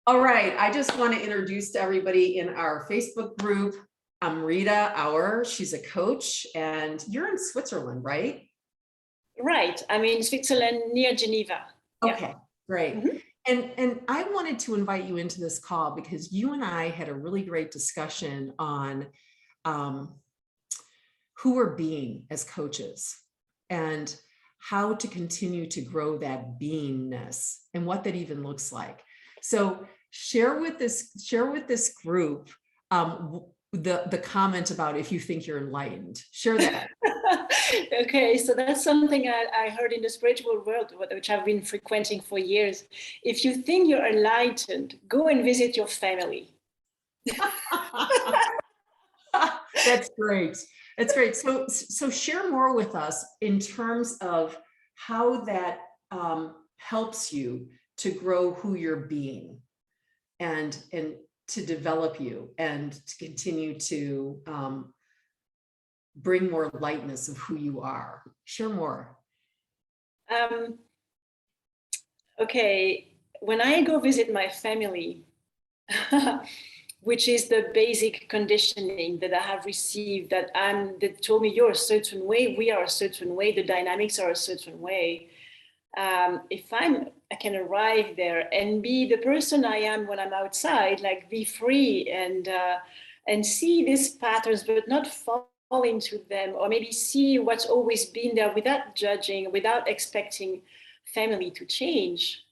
All right, I just want to introduce to everybody in our Facebook group, Amrita Auer. She's a coach and you're in Switzerland, right? Right. I'm in Switzerland near Geneva. Yeah. Okay, great. Mhm. And I wanted to invite you into this call because you and I had a really great discussion on um, who we're being as coaches and how to continue to grow that beingness and what that even looks like. So share with this group the comment about if you think you're enlightened. Share that. Okay, so that's something I heard in the spiritual world, which I've been frequenting for years. If you think you're enlightened, go and visit your family. That's great. That's great. So share more with us in terms of how that helps you to grow who you're being and to develop you and to continue to bring more lightness of who you are. Share more. Um, okay, when I go visit my family, which is the basic conditioning that I have received, that told me you're a certain way, we are a certain way, the dynamics are a certain way. If I can arrive there and be the person I am when I'm outside, like be free and see these patterns, but not fall into them, or maybe see what's always been there without judging, without expecting family to change.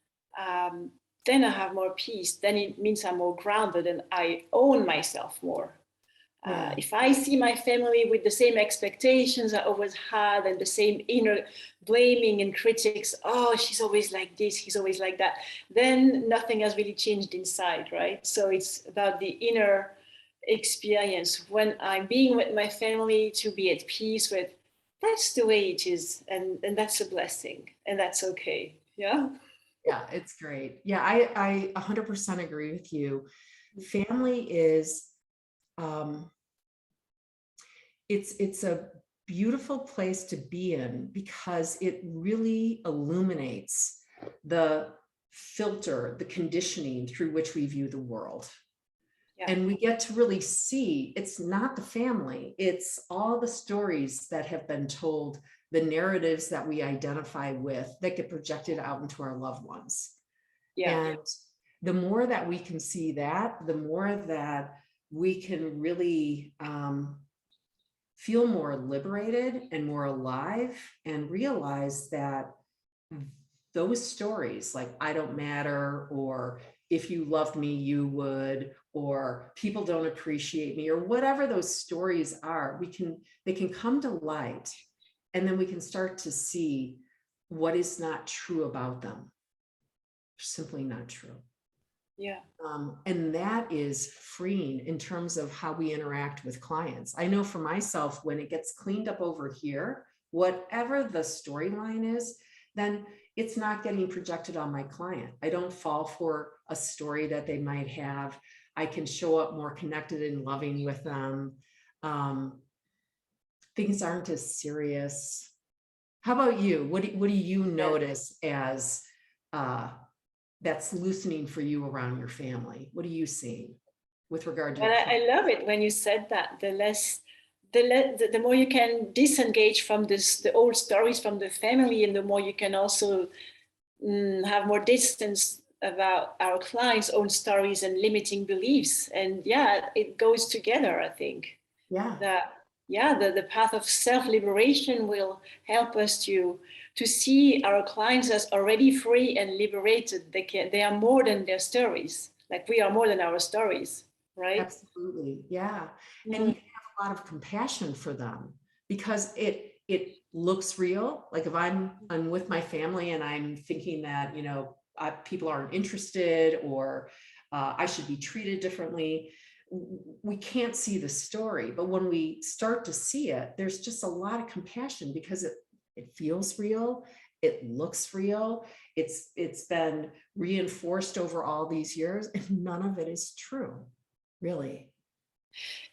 Then I have more peace. Then it means I'm more grounded and I own myself more. Yeah. If I see my family with the same expectations I always had and the same inner blaming and critics, oh, she's always like this, he's always like that, then nothing has really changed inside, right? So it's about the inner experience when I'm being with my family to be at peace with, that's the way it is. And that's a blessing and that's okay. Yeah. Yeah, it's great. Yeah, I 100% agree with you. Family is it's a beautiful place to be in because it really illuminates the filter, the conditioning through which we view the world. Yeah. And we get to really see it's not the family, it's all the stories that have been told, the narratives that we identify with that get projected out into our loved ones. Yeah. And the more that we can see that, the more that we can really feel more liberated and more alive and realize that those stories like I don't matter, or if you loved me you would, or people don't appreciate me, or whatever those stories are, they can come to light, and then we can start to see what is not true about them. Simply not true. Yeah. And that is freeing in terms of how we interact with clients. I know for myself, when it gets cleaned up over here, whatever the storyline is, then it's not getting projected on my client. I don't fall for a story that they might have. I can show up more connected and loving with them. Things aren't as serious. How about you? What do you notice as that's loosening for you around your family? What are you seeing with regard to Well, your I love it when you said that. The more you can disengage from the old stories from the family, and the more you can also have more distance about our clients' own stories and limiting beliefs. And yeah, it goes together, I think. Yeah. The path of self-liberation will help us to see our clients as already free and liberated. They are more than their stories. Like we are more than our stories, right? Absolutely. Yeah. And you Mm. have a lot of compassion for them because it looks real. Like if I'm with my family and I'm thinking that, people aren't interested, or I should be treated differently, we can't see the story. But when we start to see it, there's just a lot of compassion because it feels real. It looks real. It's been reinforced over all these years, and none of it is true, really.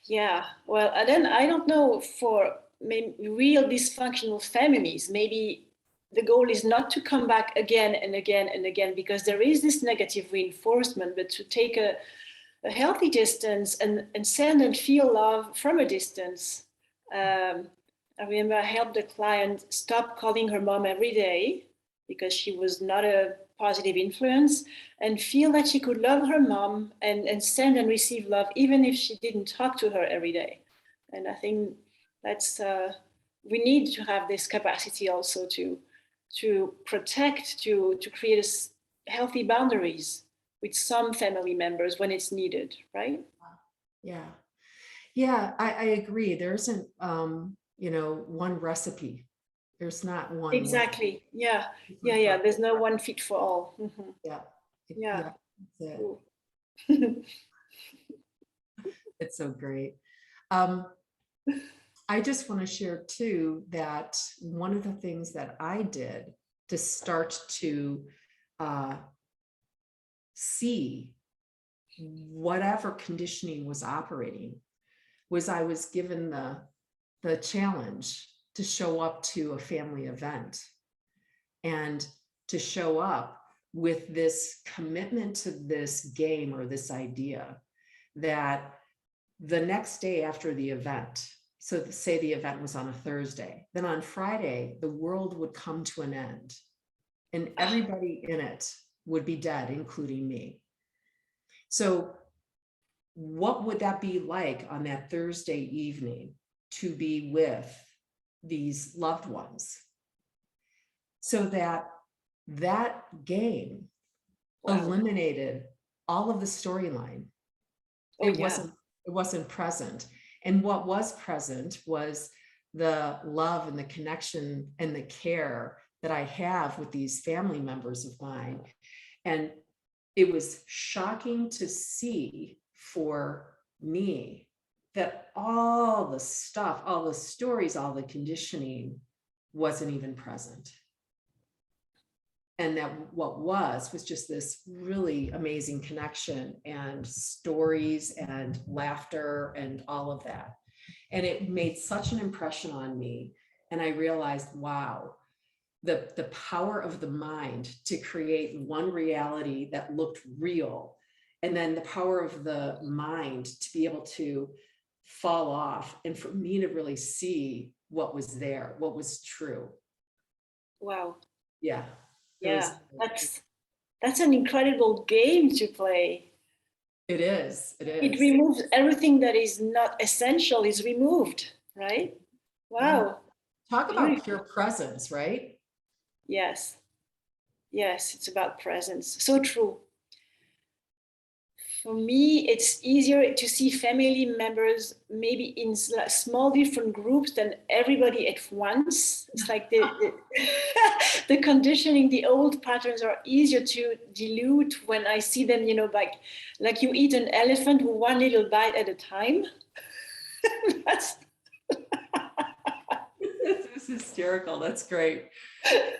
Yeah. Well, and then I don't know, for maybe real dysfunctional families, maybe the goal is not to come back again and again and again, because there is this negative reinforcement, but to take a healthy distance and send and feel love from a distance. I remember I helped a client stop calling her mom every day because she was not a positive influence, and feel that she could love her mom and send and receive love, even if she didn't talk to her every day. And I think that's, we need to have this capacity also to protect, to create healthy boundaries with some family members when it's needed, right? Yeah. Yeah, I agree. There isn't, one recipe. There's not one way. Exactly. Yeah. Yeah. There's no one fit for all. Mm-hmm. Yeah. Yeah. That's it. It's so great. I just want to share too that one of the things that I did to start to see whatever conditioning was operating was I was given the challenge to show up to a family event and to show up with this commitment to this game or this idea that the next day after the event, so say the event was on a Thursday, then on Friday, the world would come to an end and everybody in it would be dead, including me. So what would that be like on that Thursday evening to be with these loved ones? So that game eliminated all of the storyline. It wasn't present. And what was present was the love and the connection and the care that I have with these family members of mine. And it was shocking to see for me that all the stuff, all the stories, all the conditioning wasn't even present. And that what was just this really amazing connection and stories and laughter and all of that. And it made such an impression on me. And I realized, wow, the power of the mind to create one reality that looked real. And then the power of the mind to be able to fall off and for me to really see what was there, what was true. Wow. Yeah. Yeah, that's an incredible game to play. It is. It removes everything that is not essential is removed, right? Wow. Yeah. Talk about pure presence, right? Yes. Yes, it's about presence. So true. For me, it's easier to see family members maybe in small different groups than everybody at once. It's like the conditioning, the old patterns are easier to dilute when I see them, like you eat an elephant with one little bite at a time. That's This is hysterical. That's great.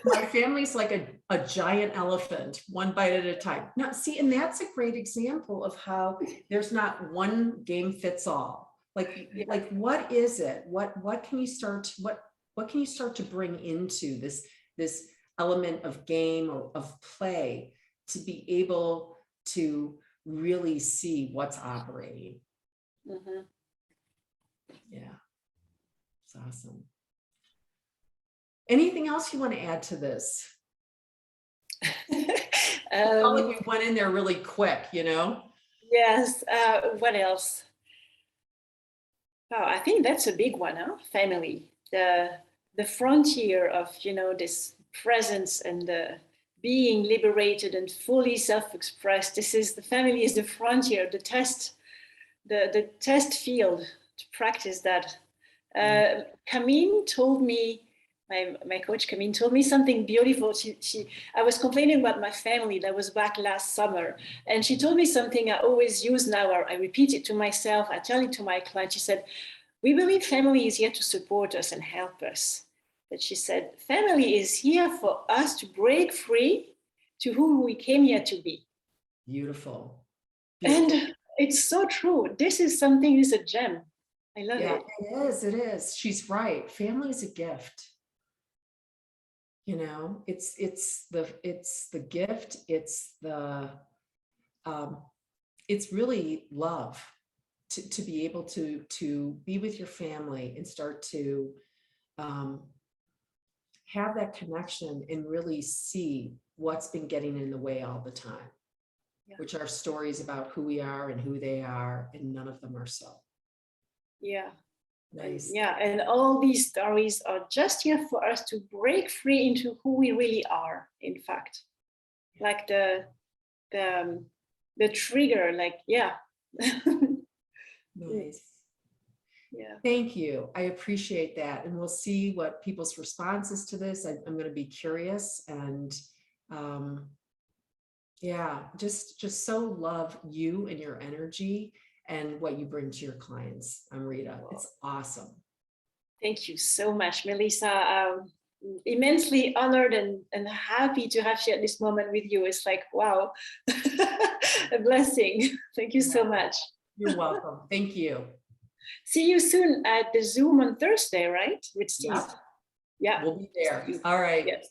My family's like a giant elephant, one bite at a time. Now, see, and that's a great example of how there's not one game fits all. Like what is it? What can you start? What can you start to bring into this element of game or of play to be able to really see what's operating? Mm-hmm. Yeah, it's awesome. Anything else you want to add to this? We went in there really quick, Yes. What else? Oh, I think that's a big one, huh? Family. The frontier of this presence and being liberated and fully self-expressed. The family is the frontier, the test field to practice that. Camille told me, my coach Camille told me something beautiful. I was complaining about my family that was back last summer, and she told me something I always use now. I repeat it to myself. I tell it to my clients. She said, "We believe family is here to support us and help us." But she said, "Family is here for us to break free to who we came here to be." Beautiful. And it's so true. This is something, is a gem. I love it. It is. It is. She's right. Family is a gift. You know, it's the gift, it's really love to be able to be with your family and start to have that connection and really see what's been getting in the way all the time, Yeah. which are stories about who we are and who they are, and none of them are so. Yeah. Nice. Yeah, and all these stories are just here for us to break free into who we really are, in fact. Like the trigger, like, yeah. Nice. Yeah. Thank you. I appreciate that. And we'll see what people's responses to this. I'm going to be curious, and yeah, just so love you and your energy and what you bring to your clients, Amrita. It's awesome. Thank you so much, Melissa. Immensely honored and happy to have shared this moment with you. It's like, wow, a blessing. Thank you so much. You're welcome. Thank you. See you soon at the Zoom on Thursday, right? With Steve. Yep. Yeah. We'll be there. All right. Yes.